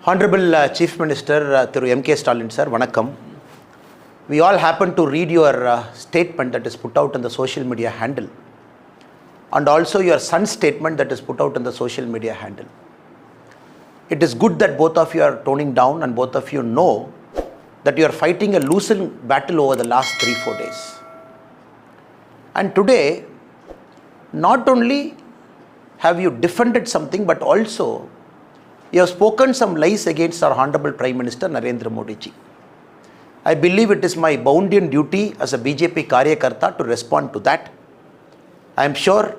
Honorable Chief Minister Thiru M.K. Stalin sir, vanakkam. We all happen to read your statement that is put out on the social media handle, and also your son's statement that is put out on the social media handle. It is good that both of you are toning down and both of you know that you are fighting a losing battle over the last 3-4 days. And today, not only have you defended something, but also you have spoken some lies against our Honorable Prime Minister Narendra Modi ji. I believe it is my bounden duty as a BJP Karyakarta to respond to that. I am sure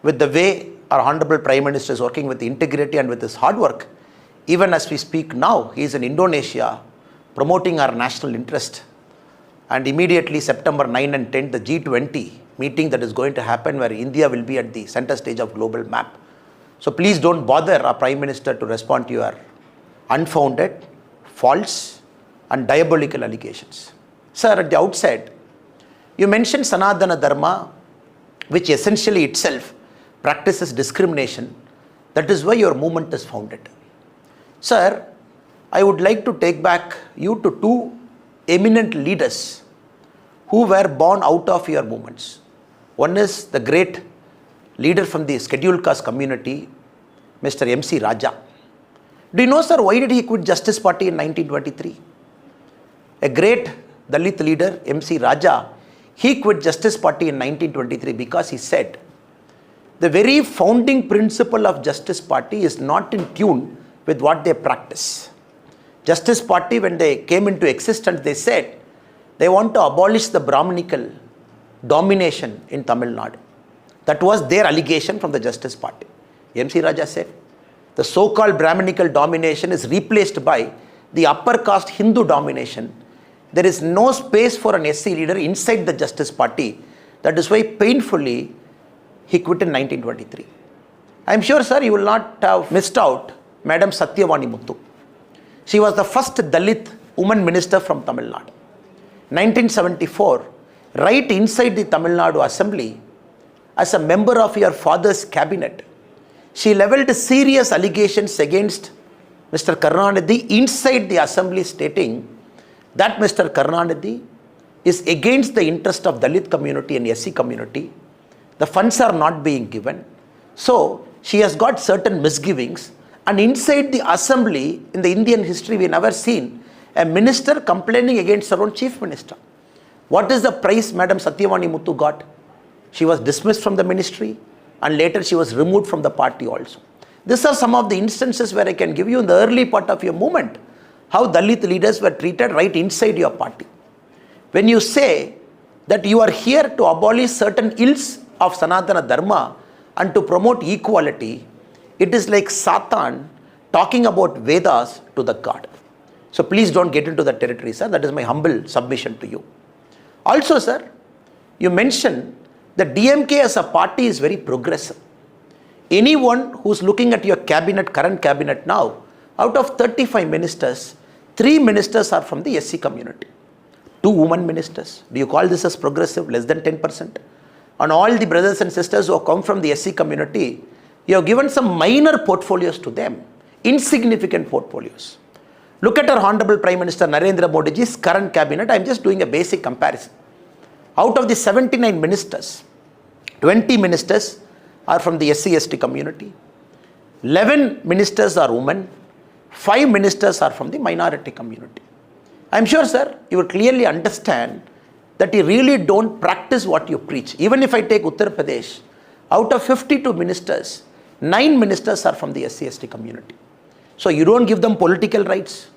with the way our Honorable Prime Minister is working with integrity and with his hard work, even as we speak now, he is in Indonesia promoting our national interest. And immediately September 9 and 10, the G20 meeting that is going to happen where India will be at the center stage of global map. So please don't bother our Prime Minister to respond to your unfounded, false and diabolical allegations. Sir, at the outset, you mentioned Sanatana Dharma, which essentially itself practices discrimination. That is why your movement is founded. Sir, I would like to take back you to two eminent leaders who were born out of your movements. One is the great leader from the scheduled caste community, Mr. M.C. Raja. Do you know, sir, why did he quit Justice Party in 1923? A great Dalit leader, M.C. Raja, he quit Justice Party in 1923 because he said, the very founding principle of Justice Party is not in tune with what they practice. Justice Party, when they came into existence, they said they want to abolish the Brahminical domination in Tamil Nadu. That was their allegation from the Justice Party. M.C. Raja said, the so-called Brahminical domination is replaced by the upper caste Hindu domination. There is no space for an SC leader inside the Justice Party. That is why painfully he quit in 1923. I am sure, sir, you will not have missed out Madam Satyavani Muthu. She was the first Dalit woman minister from Tamil Nadu. 1974, right inside the Tamil Nadu Assembly, as a member of your father's cabinet, she levelled serious allegations against Mr. Karunanidhi inside the assembly, stating that Mr. Karunanidhi is against the interest of Dalit community and SC community. The funds are not being given. So she has got certain misgivings. And inside the assembly, in the Indian history, we never seen a minister complaining against her own chief minister. What is the price Madam Satyavani Muthu got? She was dismissed from the ministry and later she was removed from the party also. These are some of the instances where I can give you in the early part of your movement, how Dalit leaders were treated right inside your party. When you say that you are here to abolish certain ills of Sanatana Dharma and to promote equality, it is like Satan talking about Vedas to the God. So please don't get into that territory, sir. That is my humble submission to you. Also, sir, you mentioned that DMK as a party is very progressive. Anyone who's looking at your cabinet, current cabinet now, out of 35 ministers, 3 ministers are from the SC community. 2 women ministers. Do you call this as progressive? Less than 10%. And all the brothers and sisters who have come from the SC community, you have given some minor portfolios to them, insignificant portfolios. Look at our Honorable Prime Minister Narendra Modi ji's current cabinet. I am just doing a basic comparison. Out of the 79 ministers, 20 ministers are from the SC/ST community, 11 ministers are women, 5 ministers are from the minority community. I am sure, sir, you will clearly understand that you really don't practice what you preach. Even if I take Uttar Pradesh, out of 52 ministers, 9 ministers are from the SC/ST community. So you don't give them political rights,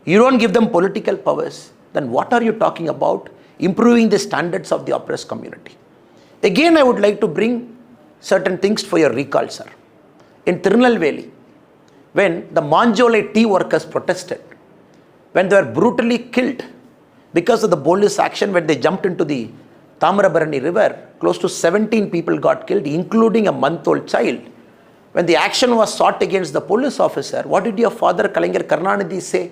you don't give them political powers, then what are you talking about improving the standards of the oppressed community? Again, I would like to bring certain things for your recall, sir. In Tirunelveli, when the Manjole tea workers protested, when they were brutally killed because of the police action, when they jumped into the Tamarabarani river, close to 17 people got killed, including a month-old child. When the action was sought against the police officer, what did your father, Kalaignar Karunanidhi, say?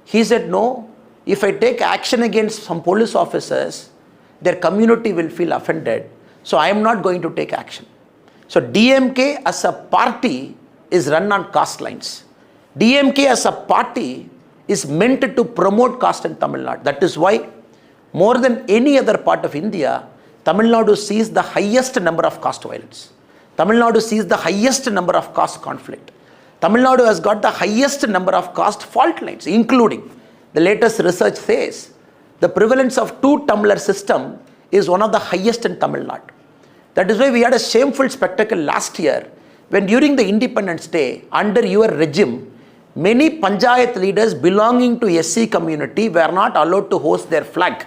He said, no, if I take action against some police officers, their community will feel offended. So I am not going to take action. So DMK as a party is run on caste lines. DMK as a party is meant to promote caste in Tamil Nadu. That is why, more than any other part of India, Tamil Nadu sees the highest number of caste violence. Tamil Nadu sees the highest number of caste conflict. Tamil Nadu has got the highest number of caste fault lines, including, the latest research says, the prevalence of two-tumbler system is one of the highest in Tamil Nadu. That is why we had a shameful spectacle last year when during the Independence Day, under your regime, many Panchayat leaders belonging to SC community were not allowed to host their flag.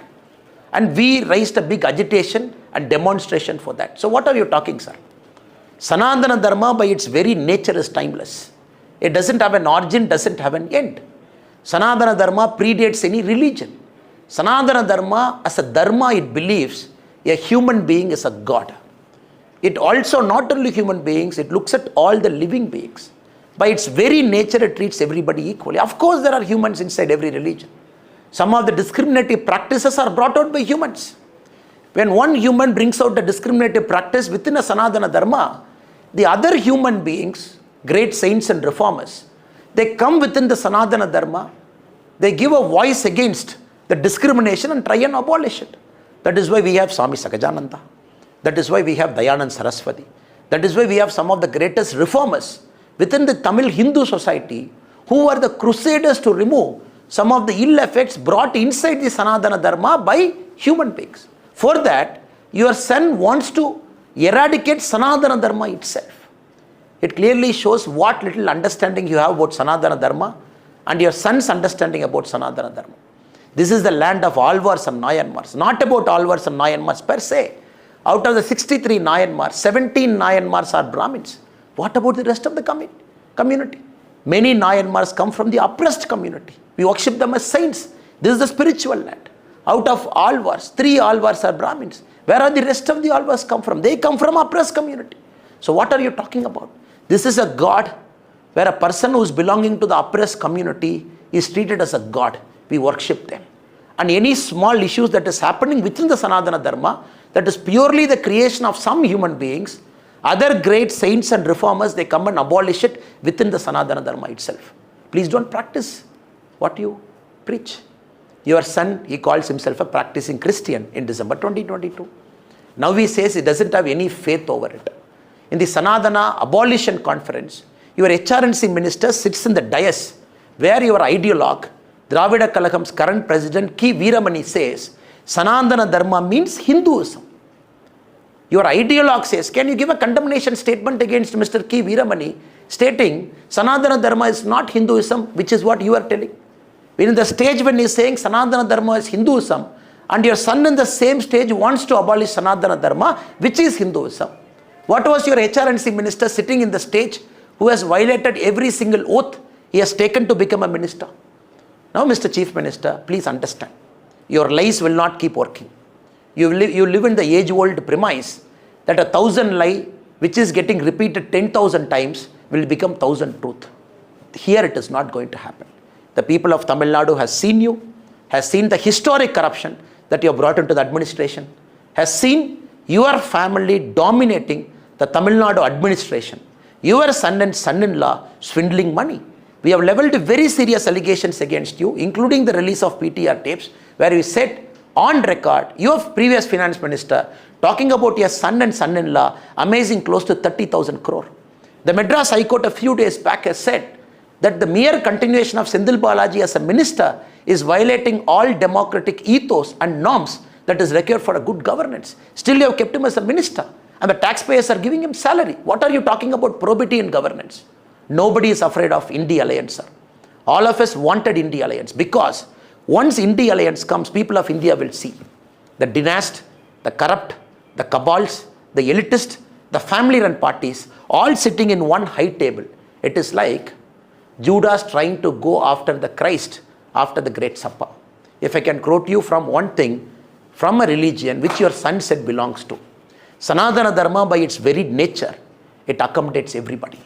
And we raised a big agitation and demonstration for that. So what are you talking, sir? Sanatana Dharma by its very nature is timeless. It doesn't have an origin, doesn't have an end. Sanatana Dharma predates any religion. Sanatana Dharma, as a dharma, it believes a human being is a god. It also not only human beings, it looks at all the living beings. By its very nature, it treats everybody equally. Of course, there are humans inside every religion. Some of the discriminative practices are brought out by humans. When one human brings out a discriminative practice within a Sanatana Dharma, the other human beings, great saints and reformers, they come within the Sanatana Dharma, they give a voice against the discrimination and try and abolish it. That is why we have Swami Sakajananda. That is why we have Dayanand Saraswati. That is why we have some of the greatest reformers within the Tamil Hindu society who were the crusaders to remove some of the ill effects brought inside the Sanatana Dharma by human beings. For that, your son wants to eradicate Sanatana Dharma itself. It clearly shows what little understanding you have about Sanatana Dharma and your son's understanding about Sanatana Dharma. This is the land of Alvars and Nayanmars, not about Alvars and Nayanmars per se. Out of the 63 Nayanmars, 17 Nayanmars are Brahmins. What about the rest of the community? Many Nayanmars come from the oppressed community. We worship them as saints. This is the spiritual land. Out of Alvars, 3 Alvars are Brahmins. Where are the rest of the Alvars come from? They come from oppressed community. So what are you talking about? This is a god where a person who is belonging to the oppressed community is treated as a god. We worship them. And any small issues that is happening within the Sanatana Dharma, that is purely the creation of some human beings, other great saints and reformers, they come and abolish it within the Sanatana Dharma itself. Please don't practice what you preach. Your son, he calls himself a practicing Christian in December 2022. Now he says he doesn't have any faith over it. In the Sanatana Abolition Conference, your HRNC minister sits in the dais where your ideologue, Dravida Kalagam's current president, K. Veeramani, says Sanatana Dharma means Hinduism. Your ideologue says, can you give a condemnation statement against Mr. K. Veeramani stating Sanatana Dharma is not Hinduism, which is what you are telling? In the stage when he is saying Sanatana Dharma is Hinduism, and your son in the same stage wants to abolish Sanatana Dharma, which is Hinduism. What was your HRNC minister sitting in the stage who has violated every single oath he has taken to become a minister? Now, Mr. Chief Minister, please understand, your lies will not keep working. You live in the age-old premise that 1,000 lie which is getting repeated 10,000 times will become 1,000 truth. Here it is not going to happen. The people of Tamil Nadu has seen you, has seen the historic corruption that you have brought into the administration, has seen your family dominating the Tamil Nadu administration, your son and son-in-law swindling money. We have leveled very serious allegations against you, including the release of PTR tapes, where you said on record, your previous finance minister, talking about your son and son-in-law, amazing close to 30,000 crore. The Madras High Court a few days back has said that the mere continuation of Senthil Balaji as a minister is violating all democratic ethos and norms that is required for a good governance. Still you have kept him as a minister and the taxpayers are giving him salary. What are you talking about probity in governance? Nobody is afraid of India Alliance, sir. All of us wanted India Alliance because once India Alliance comes, people of India will see the dynast, the corrupt, the cabals, the elitist, the family-run parties all sitting in one high table. It is like Judas trying to go after the Christ after the Great Supper. If I can quote you from one thing, from a religion which your son said belongs to. Sanatana Dharma by its very nature, it accommodates everybody.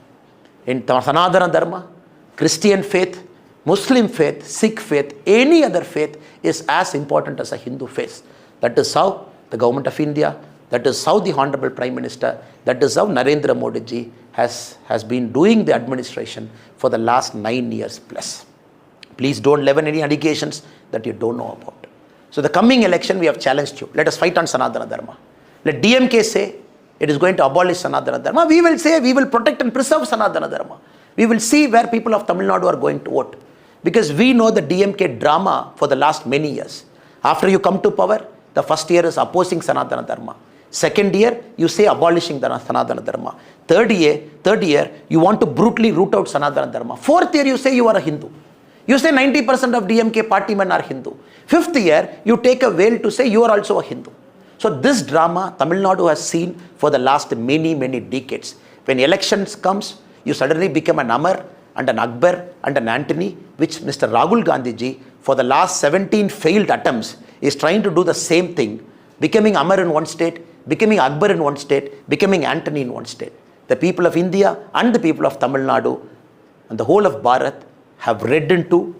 In Sanatana Dharma, Christian faith, Muslim faith, Sikh faith, any other faith is as important as a Hindu faith. That is how the government of India, That is how the Honorable Prime Minister, that is how Narendra Modi ji has been doing the administration for the last 9 years plus. Please don't level any allegations that you don't know about. So the coming election, we have challenged you. Let us fight on Sanatana Dharma. Let DMK say it is going to abolish Sanatana Dharma. We will say we will protect and preserve Sanatana Dharma. We will see where people of Tamil Nadu are going to vote. Because we know the DMK drama for the last many years. After you come to power, the first year is opposing Sanatana Dharma. Second year, you say abolishing the Sanatana Dharma. Third year, you want to brutally root out Sanatana Dharma. Fourth year, you say you are a Hindu. You say 90% of DMK party men are Hindu. Fifth year, you take a veil to say you are also a Hindu. So this drama, Tamil Nadu has seen for the last many, many decades. When elections comes, you suddenly become an Amar and an Akbar and an Antony, which Mr. Rahul Gandhi ji, for the last 17 failed attempts, is trying to do the same thing, becoming Amar in one state, becoming Akbar in one state, becoming Antony in one state. The people of India and the people of Tamil Nadu and the whole of Bharat have read into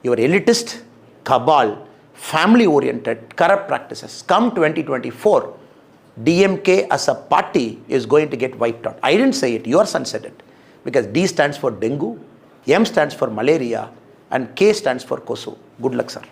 your elitist, cabal, family-oriented, corrupt practices. Come 2024, DMK as a party is going to get wiped out. I didn't say it, your son said it. Because D stands for dengue, M stands for malaria, and K stands for Kosu. Good luck, sir.